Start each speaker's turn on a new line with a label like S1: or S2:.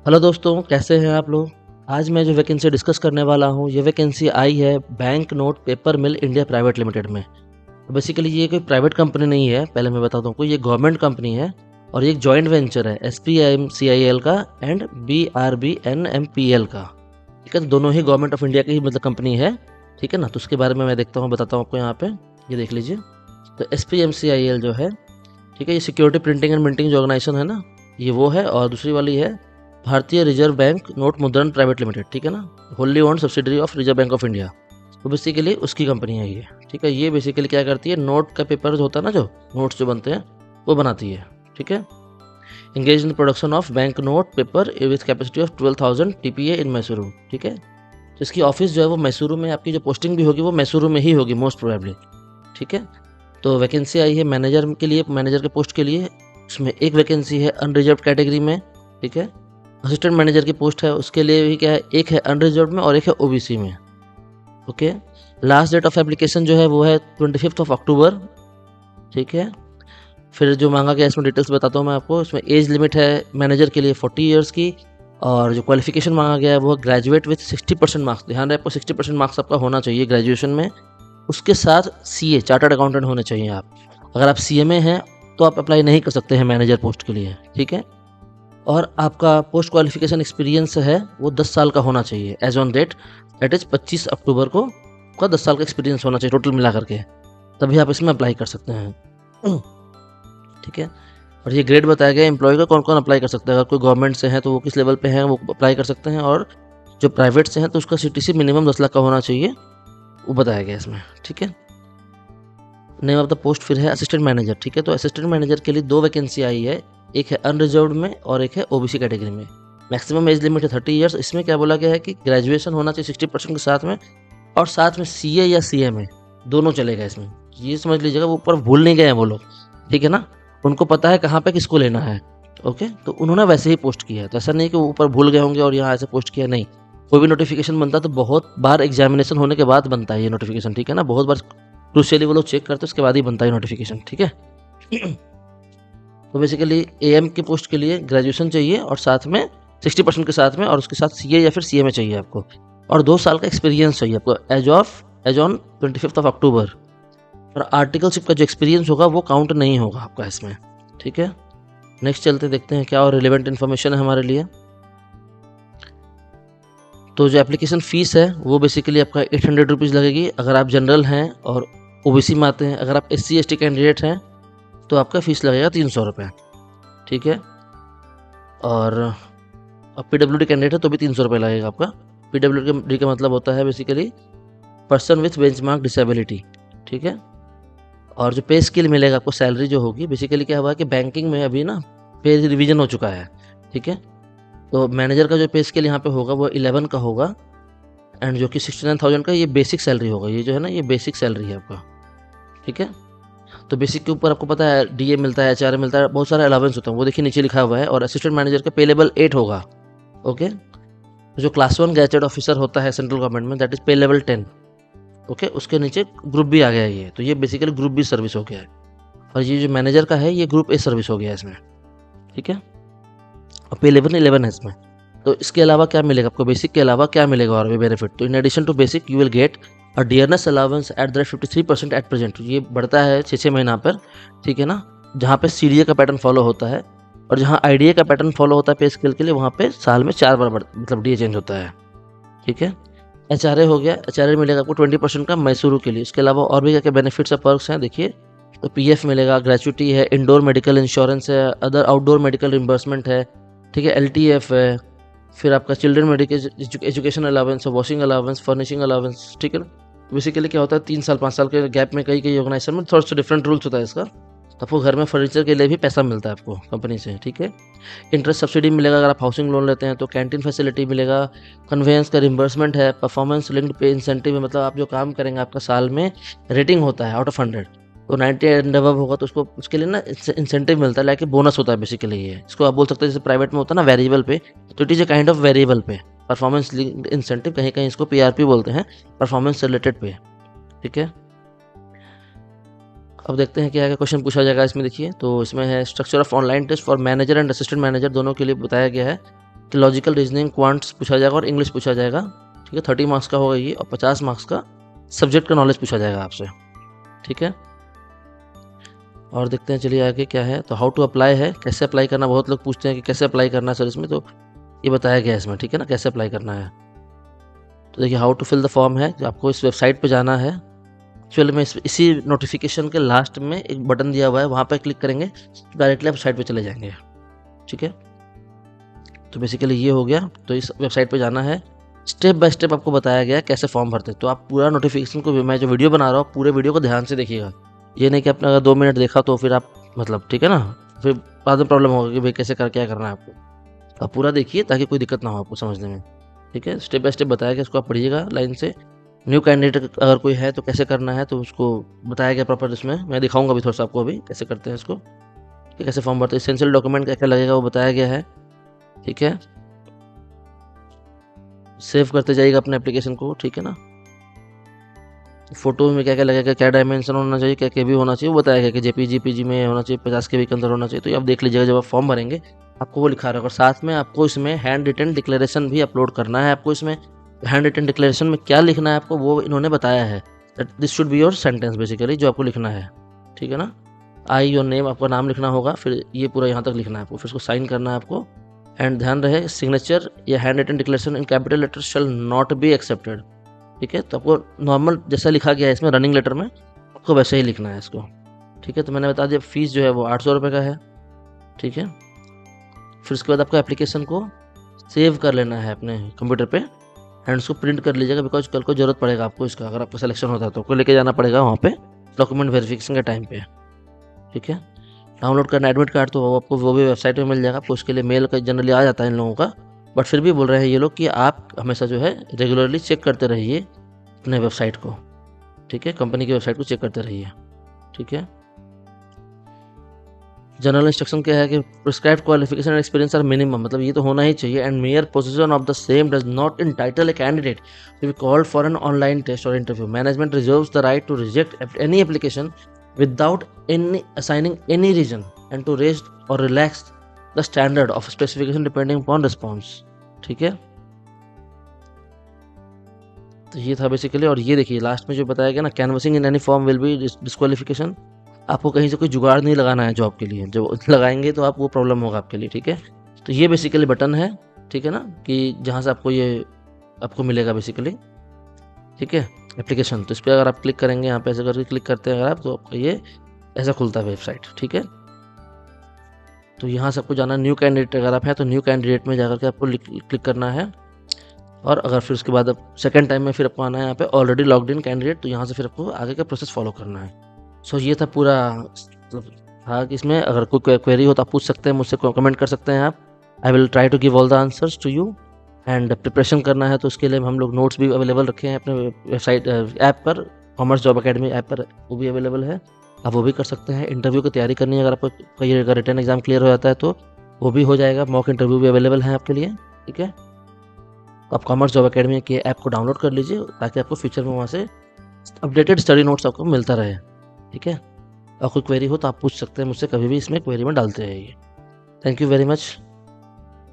S1: Hello दोस्तों, कैसे हैं आप लोग। आज मैं जो वैकेंसी डिस्कस करने वाला हूँ, ये वैकेंसी आई है बैंक नोट पेपर मिल इंडिया प्राइवेट लिमिटेड में। तो बेसिकली ये कोई प्राइवेट कंपनी नहीं है, पहले मैं बताता हूँ, ये गवर्नमेंट कंपनी है और ये एक जॉइंट वेंचर है SPIMCIL का एंड BRBNMPL का। ठीक है, तो दोनों ही गवर्नमेंट ऑफ इंडिया की ही मतलब कंपनी है। ठीक है ना, तो उसके बारे में मैं देखता हूँ, बताता हूँ आपको। यहाँ पे ये देख लीजिए। तो SPMCIL जो है, ठीक है, ये सिक्योरिटी प्रिंटिंग एंड मिंटिंग जो ऑर्गेनाइजेशन है ना, ये वो है। और दूसरी वाली है भारतीय रिजर्व बैंक नोट मुद्रण प्राइवेट लिमिटेड। ठीक है ना, wholly owned subsidiary of reserve bank of India. तो बेसिकली उसकी कंपनी है ये। ठीक है, ये बेसिकली क्या करती है, नोट का पेपर जो होता है ना, जो नोट्स जो बनते हैं वो बनाती है। ठीक है, engage in production of bank note paper with capacity of 12,000 TPA इन मैसूरू। ठीक है, तो इसकी ऑफिस जो है वो मैसूरू में, आपकी जो पोस्टिंग भी होगी वो मैसूरू में ही होगी मोस्ट प्रोबेबली। ठीक है, तो वैकेंसी आई है मैनेजर के लिए, मैनेजर के पोस्ट के लिए। उसमें एक वैकेंसी है अनरिजर्व कैटेगरी में। ठीक है, असिस्टेंट मैनेजर की पोस्ट है, उसके लिए भी क्या है, एक है अनरिजर्व में और एक है OBC में। Okay, last date of application जो है वो है 25 अक्टूबर। ठीक है, फिर जो मांगा गया इसमें डिटेल्स बताता हूँ मैं आपको। इसमें एज लिमिट है मैनेजर के लिए 40 ईयर्स की, और जो क्वालिफिकेशन मांगा गया है वो ग्रेजुएट विथ 60% मार्क्स। ध्यान रहे, आपको 60% मार्क्स आपका होना चाहिए ग्रेजुएशन में। उसके साथ CA चार्टर्ड अकाउंटेंट होने चाहिए आप। अगर आप CMA हैं तो आप अप्लाई नहीं कर सकते हैं मैनेजर पोस्ट के लिए। ठीक है, और आपका पोस्ट क्वालिफिकेशन एक्सपीरियंस है वो 10 साल का होना चाहिए age on date, that is 25 October को आपका 10 साल का एक्सपीरियंस होना चाहिए टोटल मिला करके, तभी आप इसमें अप्लाई कर सकते हैं। ठीक है, और ये ग्रेड बताया गया एम्प्लॉय का, कौन कौन अप्लाई कर सकता है। अगर कोई गवर्नमेंट से है तो वो किस लेवल पे हैं वो अप्लाई कर सकते हैं, और जो प्राइवेट से हैं तो उसका CTC मिनिमम 10 लाख का होना चाहिए, वो बताया गया इसमें। ठीक है, नेम ऑफ द पोस्ट फिर है असिस्टेंट मैनेजर। ठीक है, तो असिस्टेंट मैनेजर के लिए 2 वैकेंसी आई है, एक है अनरिजर्व्ड में और एक है OBC कैटेगरी में। मैक्सिमम एज लिमिट है 30 ईयर्स। इसमें क्या बोला गया है कि ग्रेजुएशन होना चाहिए 60% के साथ में, और साथ में CA या CMA दोनों चलेगा इसमें। ये समझ लीजिएगा, वो ऊपर भूल नहीं गए हैं वो लोग। ठीक है ना, उनको पता है कहाँ पे किसको लेना है। ओके, तो उन्होंने वैसे ही पोस्ट किया है, तो ऐसा नहीं कि वो ऊपर भूल गए होंगे और यहाँ ऐसे पोस्ट किया, नहीं। कोई भी नोटिफिकेशन बनता है तो बहुत बार एग्जामिनेशन होने के बाद बनता है ये नोटिफिकेशन। ठीक है ना, बहुत बार क्रूशियली वो लोग चेक करते हैं, उसके बाद ही बनता है नोटिफिकेशन। ठीक है, तो बेसिकली AM की पोस्ट के लिए ग्रेजुएशन चाहिए और साथ में 60% के साथ में, और उसके साथ CA या फिर CMA चाहिए आपको, और 2 साल का एक्सपीरियंस चाहिए आपको एज ऑन 25 अक्टूबर। और आर्टिकलशिप का जो एक्सपीरियंस होगा वो काउंट नहीं होगा आपका इसमें। ठीक है, नेक्स्ट चलते देखते हैं क्या और रिलेवेंट इन्फॉर्मेशन है हमारे लिए। तो जो एप्लीकेशन फ़ीस है वो बेसिकली आपका 800 रुपीज़ लगेगी अगर आप जनरल हैं और OBC में आते हैं। अगर आप SC ST कैंडिडेट हैं तो आपका फ़ीस लगेगा 300 रुपये। ठीक है, और अब PWD कैंडिडेट है तो भी 300 रुपये लगेगा आपका। PWD का मतलब होता है basically person with benchmark disability. ठीक है, और जो पे स्केल मिलेगा आपको, सैलरी जो होगी, बेसिकली क्या हुआ कि बैंकिंग में अभी ना पे रिवीजन हो चुका है। ठीक है, तो मैनेजर का जो पे स्केल यहाँ पे होगा वो 11 का होगा, एंड जो कि 69,000 का ये बेसिक सैलरी होगा। ये जो है ना, ये बेसिक सैलरी है आपका। ठीक है, तो बेसिक के ऊपर आपको पता है DA मिलता है, HRA मिलता है, बहुत सारा अलावेंस होता है, वो देखिए नीचे लिखा हुआ है। और असिस्टेंट मैनेजर का पे लेवल 8 होगा। ओके, जो क्लास 1 गैजेटेड ऑफिसर होता है सेंट्रल गवर्नमेंट में, दैट इज पे लेवल 10। ओके, उसके नीचे ग्रुप B आ गया है ये, तो ये बेसिकली ग्रुप B सर्विस हो गया है। और ये जो मैनेजर का है ये ग्रुप A सर्विस हो गया है इसमें। ठीक है, और पे लेवल 11 है इसमें। तो इसके अलावा क्या मिलेगा आपको, बेसिक के अलावा क्या मिलेगा और भी बेनिफिट। तो in addition to basic you will get और dearness allowance at the rate 53% at present. ये बढ़ता है 6 महीना पर। ठीक है ना, जहाँ पे CDA का पैटर्न फॉलो होता है और जहाँ IDA का पैटर्न फॉलो होता है पे स्केल के लिए, वहाँ पे साल में 4 बार मतलब DA चेंज होता है। ठीक है, HRA हो गया, HRA मिलेगा आपको 20% का मैसूरू के लिए। इसके अलावा और भी क्या क्या बेनिफिट्स और पर्क्स हैं देखिए। तो PF मिलेगा, ग्रेचुटी है, इंडोर मेडिकल इंश्योरेंस है, अदर आउटडोर मेडिकल रिम्बर्समेंट है। ठीक है, LTF है, फिर आपका children medical education allowance, washing allowance, furnishing allowance. ठीक है, बेसिकली क्या होता है 3 साल 5 साल के गैप में कई ऑर्गेनाइजेशन में थोड़ा सा डिफरेंट रूल्स होता है इसका। आपको घर में फर्नीचर के लिए भी पैसा मिलता है आपको कंपनी से। ठीक है, इंटरेस्ट सब्सिडी मिलेगा अगर आप हाउसिंग लोन लेते हैं तो, कैंटीन फैसिलिटी मिलेगा, कन्वेंस का रिम्बर्समेंट है, परफॉर्मेंस लिंक्ड पे इंसेंटिव है, मतलब आप जो काम करेंगे आपका साल में रेटिंग होता है आउट ऑफ 100, तो 90 एंड अबव होगा तो उसको उसके लिए ना इंसेंटिव मिलता है, लाइक बोनस होता है बेसिकली। ये इसको आप बोल सकते हैं जैसे प्राइवेट में होता है ना वेरिएबल पे, तो it is a kind of variable पे, परफॉर्मेंस लिंक्ड इंसेंटिव, कहीं कहीं इसको PRP बोलते हैं, परफॉर्मेंस रिलेटेड पे। ठीक है, अब देखते हैं क्या क्या क्वेश्चन पूछा जाएगा इसमें। देखिए, तो इसमें है structure of online test for manager and assistant manager, दोनों के लिए बताया गया है। कि लॉजिकल रीजनिंग, क्वांट्स पूछा जाएगा और इंग्लिश पूछा जाएगा, ठीक है। 30 मार्क्स का होगा ये, और 50 मार्क्स का सब्जेक्ट का नॉलेज पूछा जाएगा आपसे, ठीक है। और देखते हैं चलिए आगे क्या है। तो हाउ टू अप्लाई है, कैसे अप्लाई करना, बहुत लोग पूछते हैं कि कैसे अप्लाई करना है सर इसमें, तो ये बताया गया है इसमें, ठीक है ना, कैसे अप्लाई करना है। तो देखिए how to fill the form है, कि आपको इस वेबसाइट पे जाना है। एक्चुअली में इसी नोटिफिकेशन के लास्ट में एक बटन दिया हुआ है, वहाँ पर क्लिक करेंगे तो डायरेक्टली आप साइट पे चले जाएंगे, ठीक है। तो बेसिकली ये हो गया। तो इस वेबसाइट पे जाना है, स्टेप बाय स्टेप आपको बताया गया है कैसे फॉर्म भरते हैं। तो आप पूरा नोटिफिकेशन को, मैं जो वीडियो बना रहा हूँ पूरे वीडियो को ध्यान से देखिएगा। ये नहीं कि आपने अगर 2 मिनट देखा तो फिर आप मतलब, ठीक है ना, फिर बाद में प्रॉब्लम होगा कि भाई कैसे कर, क्या करना है आपको। आप पूरा देखिए ताकि कोई दिक्कत ना हो आपको समझने में, ठीक है। स्टेप बाय स्टेप बताया गया, इसको आप पढ़िएगा लाइन से। न्यू कैंडिडेट अगर कोई है तो कैसे करना है, तो उसको बताया गया प्रॉपर। इसमें मैं दिखाऊंगा अभी थोड़ा सा आपको अभी कैसे करते हैं इसको, कि कैसे फॉर्म भरते हैं। एसेंशियल डॉक्यूमेंट क्या क्या लगेगा वो बताया गया है, ठीक है। सेव करते जाइएगा अपने एप्लीकेशन को, ठीक है ना। फोटो में क्या क्या लगेगा, क्या डायमेंशन होना चाहिए, क्या केबी होना चाहिए, वो बताया गया कि जेपीजी में होना चाहिए, 50 केबी के अंदर होना चाहिए। तो ये आप देख लीजिएगा, जब आप फॉर्म भरेंगे आपको वो लिखा रहेगा। और साथ में आपको इसमें हैंड रिटन डिक्लेरेशन भी अपलोड करना है। आपको इसमें हैंड रिटन डिक्लेरेशन में क्या लिखना है आपको, वो इन्होंने बताया है। This should be your sentence basically, जो आपको लिखना है, ठीक है ना। आई योर नेम, आपका नाम लिखना होगा, फिर ये पूरा यहाँ तक लिखना है आपको, फिर उसको साइन करना है आपको। एंड ध्यान रहे, सिग्नेचर या handwritten declaration in capital letter shall not be accepted, ठीक है। तो आपको नॉर्मल जैसा लिखा गया है इसमें रनिंग लेटर में, आपको वैसे ही लिखना है इसको, ठीक है। तो मैंने बता दिया फीस जो है वो 800 रुपये का है, ठीक है। फिर उसके बाद आपको एप्लीकेशन को सेव कर लेना है अपने कंप्यूटर पे, एंड उसको प्रिंट कर लीजिएगा, बिकॉज कल को जरूरत पड़ेगा आपको इसका। अगर आपका सिलेक्शन होता है तो आपको लेके जाना पड़ेगा वहाँ पे डॉक्यूमेंट वेरिफिकेशन के टाइम पे, ठीक है। डाउनलोड करना एडमिट कार्ड, तो वो आपको वो भी वेबसाइट पे मिल जाएगा आपको। उसके लिए मेल का जनरली आ जाता है इन लोगों का, बट फिर भी बोल रहे हैं ये लोग कि आप हमेशा जो है रेगुलरली चेक करते रहिए अपने वेबसाइट को, ठीक है। कंपनी की वेबसाइट को चेक करते रहिए, ठीक है। जनरल इंस्ट्रक्शन क्या है कि prescribe qualification and experience are minimum, मतलब ये तो होना ही चाहिए। And mere position of the same does not entitle a candidate to be called for an online test और interview. Management reserves the right to reject any application without any assigning any reason and to raise or relax the standard of specification depending upon response, ठीक है। तो ये था basically. और ये देखिए last में जो बताया गया ना, canvassing in any form will be disqualification. आपको कहीं से कोई जुगाड़ नहीं लगाना है जॉब के लिए, जो लगाएंगे तो आप वो प्रॉब्लम होगा आपके लिए, ठीक है। तो ये बेसिकली बटन है, ठीक है ना, कि जहाँ से आपको ये आपको मिलेगा बेसिकली, ठीक है, एप्लीकेशन। तो इस पर अगर आप क्लिक करेंगे, यहाँ पे ऐसे करके क्लिक करते हैं अगर आप, तो आपको ये ऐसा खुलता है वेबसाइट, ठीक है। तो यहाँ से आपको जाना न्यू कैंडिडेट, अगर आप हैं तो न्यू कैंडिडेट में जाकर के आपको क्लिक करना है। और अगर फिर उसके बाद आप सेकंड टाइम में फिर आपको आना है यहाँ पे ऑलरेडी लॉग्ड इन कैंडिडेट, तो यहाँ से फिर आपको आगे का प्रोसेस फॉलो करना है। सो ये था पूरा, मतलब था कि इसमें अगर कोई क्वेरी हो तो आप पूछ सकते हैं मुझसे, कमेंट कर सकते हैं आप। I will try to give all the answers to you. And preparation करना है तो उसके लिए हम लोग नोट्स भी अवेलेबल रखे हैं अपने वेबसाइट ऐप पर, कॉमर्स जॉब अकेडमी ऐप पर वो भी अवेलेबल है, आप वो भी कर सकते हैं। इंटरव्यू की तैयारी करनी है, अगर आपको कहीं अगर रिटर्न एग्जाम क्लियर हो जाता है तो वो भी हो जाएगा। मॉक इंटरव्यू भी अवेलेबल है आपके लिए, ठीक है। तो आप कॉमर्स जॉब अकेडमी के ऐप को डाउनलोड कर लीजिए ताकि आपको फ्यूचर में वहाँ से अपडेटेड स्टडी नोट्स आपको मिलता रहे, ठीक है। और कोई क्वेरी हो तो आप पूछ सकते हैं मुझसे, कभी भी इसमें क्वेरी में डालते रहिए। Thank you very much.